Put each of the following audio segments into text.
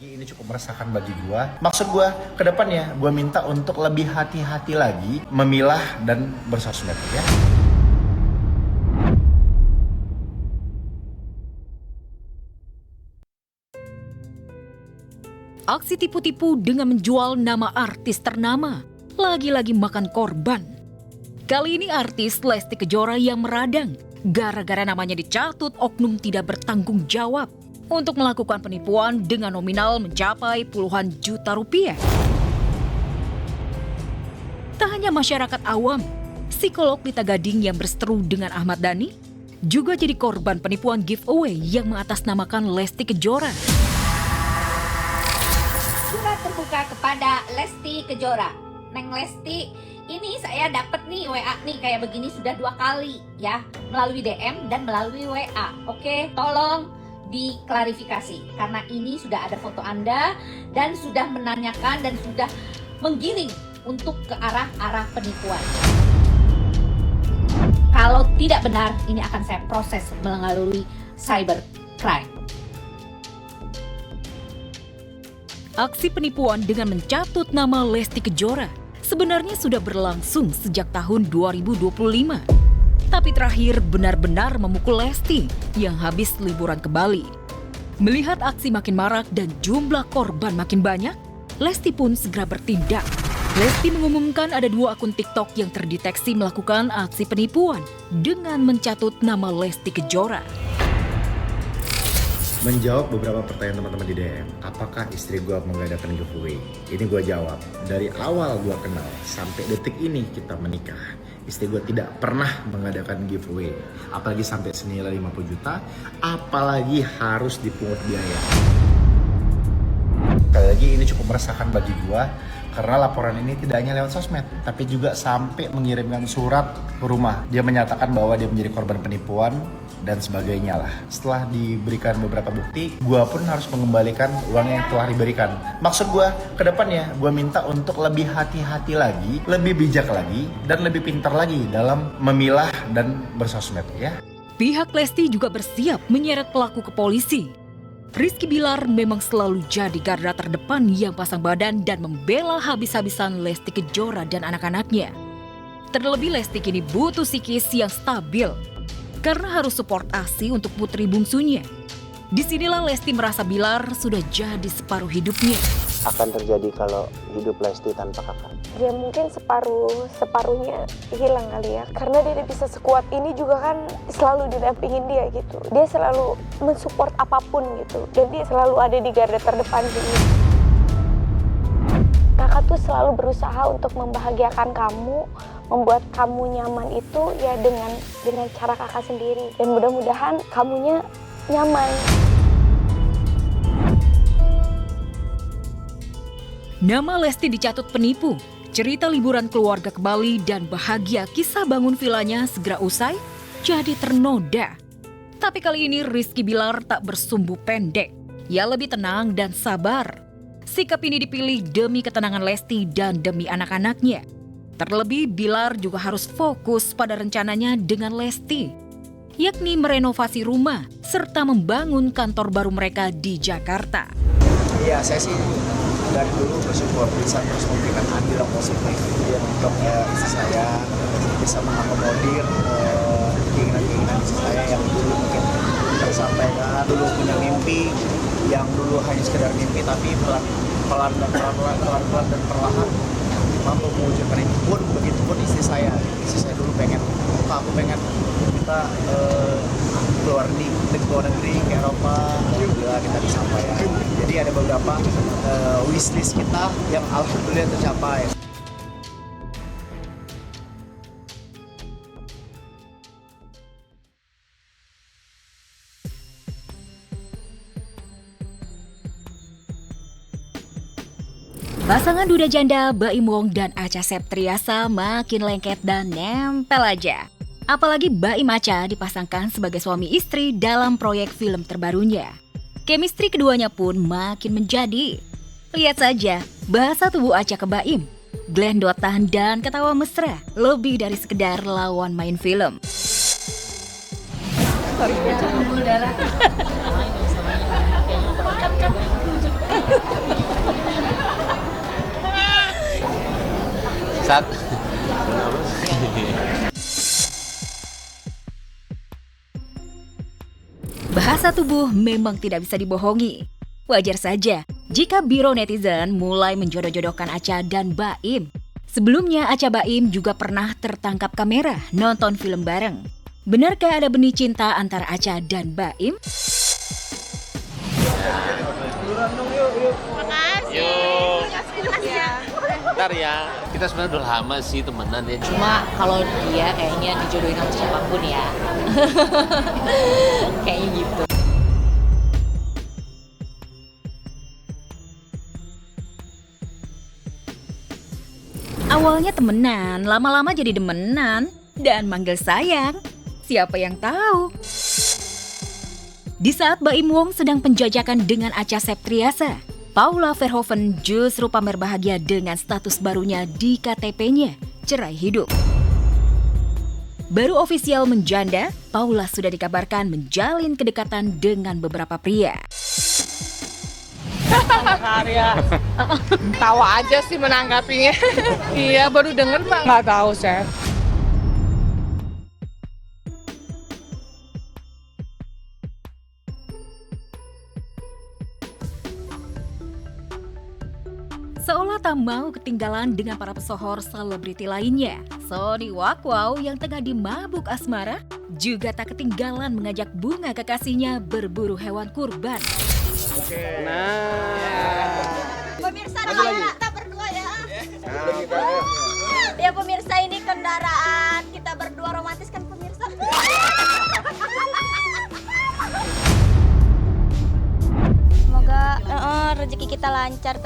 Ini cukup meresahkan bagi gua. Maksud gua ke depannya gua minta untuk lebih hati-hati lagi memilah dan bersosmed ya. Aksi tipu-tipu dengan menjual nama artis ternama lagi-lagi makan korban. Kali ini artis Lesti Kejora yang meradang gara-gara namanya dicatut oknum tidak bertanggung jawab untuk melakukan penipuan dengan nominal mencapai puluhan juta rupiah. Tak hanya masyarakat awam, psikolog Lita Gading yang berseteru dengan Ahmad Dhani juga jadi korban penipuan giveaway yang mengatasnamakan Lesti Kejora. Surat terbuka kepada Lesti Kejora. Neng Lesti, ini saya dapat nih WA nih kayak begini sudah 2 kali ya, melalui DM dan melalui WA. Oke, tolong diklarifikasi karena ini sudah ada foto Anda dan sudah menanyakan dan sudah menggiring untuk ke arah penipuan. Kalau tidak benar, ini akan saya proses melalui cybercrime. Aksi penipuan dengan mencatut nama Lesti Kejora sebenarnya sudah berlangsung sejak tahun 2025. Tapi terakhir benar-benar memukul Lesti yang habis liburan ke Bali. Melihat aksi makin marak dan jumlah korban makin banyak, Lesti pun segera bertindak. Lesti mengumumkan ada 2 akun TikTok yang terdeteksi melakukan aksi penipuan dengan mencatut nama Lesti Kejora. Menjawab beberapa pertanyaan teman-teman di DM, apakah istri gue mengadakan giveaway? Ini gue jawab, dari awal gue kenal sampai detik ini kita menikah, istri gue tidak pernah mengadakan giveaway. Apalagi sampai senilai 50 juta, apalagi harus dipungut biaya. Sekali lagi ini cukup meresahkan bagi gue, karena laporan ini tidak hanya lewat sosmed, tapi juga sampai mengirimkan surat ke rumah. Dia menyatakan bahwa dia menjadi korban penipuan dan sebagainya lah. Setelah diberikan beberapa bukti, gue pun harus mengembalikan uang yang telah diberikan. Maksud gue, ke depannya gue minta untuk lebih hati-hati lagi, lebih bijak lagi, dan lebih pintar lagi dalam memilah dan bersosmed ya. Pihak Lesti juga bersiap menyeret pelaku ke polisi. Rizky Bilar memang selalu jadi garda terdepan yang pasang badan dan membela habis-habisan Lesti Kejora dan anak-anaknya. Terlebih Lesti kini butuh psikis yang stabil karena harus support ASI untuk putri bungsunya. Disinilah Lesti merasa Bilar sudah jadi separuh hidupnya. Akan terjadi kalau hidup Lesti tanpa kakak? Ya mungkin separuhnya hilang kali ya. Karena dia bisa sekuat ini juga kan selalu didampingin dia gitu. Dia selalu mensupport apapun gitu. Dan dia selalu ada di garda terdepan sini. Kakak tuh selalu berusaha untuk membahagiakan kamu, membuat kamu nyaman itu ya dengan cara kakak sendiri. Dan mudah-mudahan kamunya nyaman. Nama Lesti dicatut penipu. Cerita liburan keluarga ke Bali dan bahagia kisah bangun vilanya segera usai jadi ternoda. Tapi kali ini Rizky Bilar tak bersumbu pendek. Ia lebih tenang dan sabar. Sikap ini dipilih demi ketenangan Lesti dan demi anak-anaknya. Terlebih Bilar juga harus fokus pada rencananya dengan Lesti, yakni merenovasi rumah serta membangun kantor baru mereka di Jakarta. Iya, saya sih dari dulu bersyukur bisa terus memberikan andil yang positif untuk istri saya, bisa mengakomodir keinginan-keinginan istri saya yang dulu mungkin tersampaikan, dulu punya mimpi yang dulu hanya sekedar mimpi, tapi pelan dan perlahan mampu mewujudkan itu. Pun begitu pun istri saya dulu pengen, aku pengen kita keluar negeri ke Eropa, alhamdulillah kita disampaikan. Jadi ada beberapa wishlist kita yang alhamdulillah tercapai. Pasangan duda janda Baim Wong dan Acha Septriasa makin lengket dan nempel aja. Apalagi Baim Acha dipasangkan sebagai suami istri dalam proyek film terbarunya. Chemistry keduanya pun makin menjadi. Lihat saja bahasa tubuh Acha ke Baim, glendotan dan ketawa mesra lebih dari sekedar lawan main film. Bahasa tubuh memang tidak bisa dibohongi. Wajar saja jika biro netizen mulai menjodoh-jodohkan Acha dan Baim. Sebelumnya Acha Baim juga pernah tertangkap kamera nonton film bareng. Benarkah ada benih cinta antara Acha dan Baim? Ntar ya, kita sebenarnya udah lama sih temenan ya. Cuma kalau dia kayaknya dijodohin sama siapapun ya. Kayaknya gitu. Awalnya temenan, lama-lama jadi demenan, dan manggil sayang. Siapa yang tahu? Di saat Baim Wong sedang penjajakan dengan Acha Septriasa, Paula Verhoeven justru pamer bahagia dengan status barunya di KTP-nya, cerai hidup. Baru ofisial menjanda, Paula sudah dikabarkan menjalin kedekatan dengan beberapa pria. Karya. Tawa aja sih menanggapinya. Iya, baru denger Pak. Nggak tahu, Chef. Seolah tak mau ketinggalan dengan para pesohor selebriti lainnya, Sony Wakwau yang tengah dimabuk asmara juga tak ketinggalan mengajak bunga kekasihnya berburu hewan kurban. Pemirsa kita berdua ya. Ya pemirsa, ini kendaraan kita berdua romantis kan pemirsa. Semoga rezeki kita lancar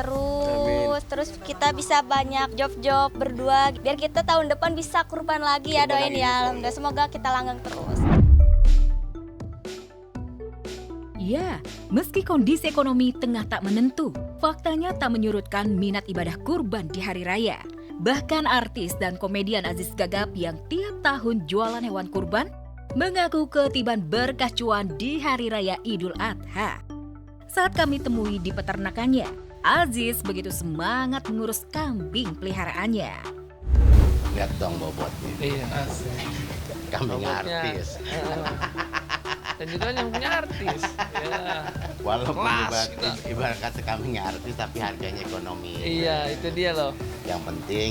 terus kita bisa banyak job berdua biar kita tahun depan bisa kurban lagi ya, doain ya. Alhamdulillah, semoga kita langgeng terus. Ya, meski kondisi ekonomi tengah tak menentu, faktanya tak menyurutkan minat ibadah kurban di hari raya. Bahkan artis dan komedian Aziz Gagap yang tiap tahun jualan hewan kurban mengaku ketiban berkah cuan di hari raya Idul Adha. Saat kami temui di peternakannya, Aziz begitu semangat mengurus kambing peliharaannya. Lihat dong bobotnya. Iya, asik. Kambing Bobotnya. artis. Dan juga yang punya artis. Ya. Walaupun Kelas, ibarat kata kambing artis tapi harganya ekonomi. Iya, itu dia loh. Yang penting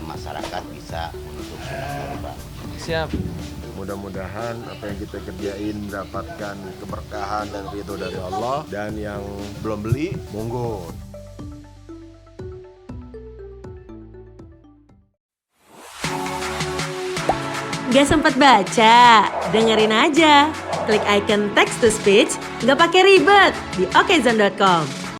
masyarakat bisa menutup sunat kurban. Siap. Mudah-mudahan apa yang kita kerjain mendapatkan keberkahan dan ridho dari Allah. Dan yang belum beli, monggo. Gak sempat baca? Dengerin aja. Klik icon text to speech, gak pakai ribet di okezone.com.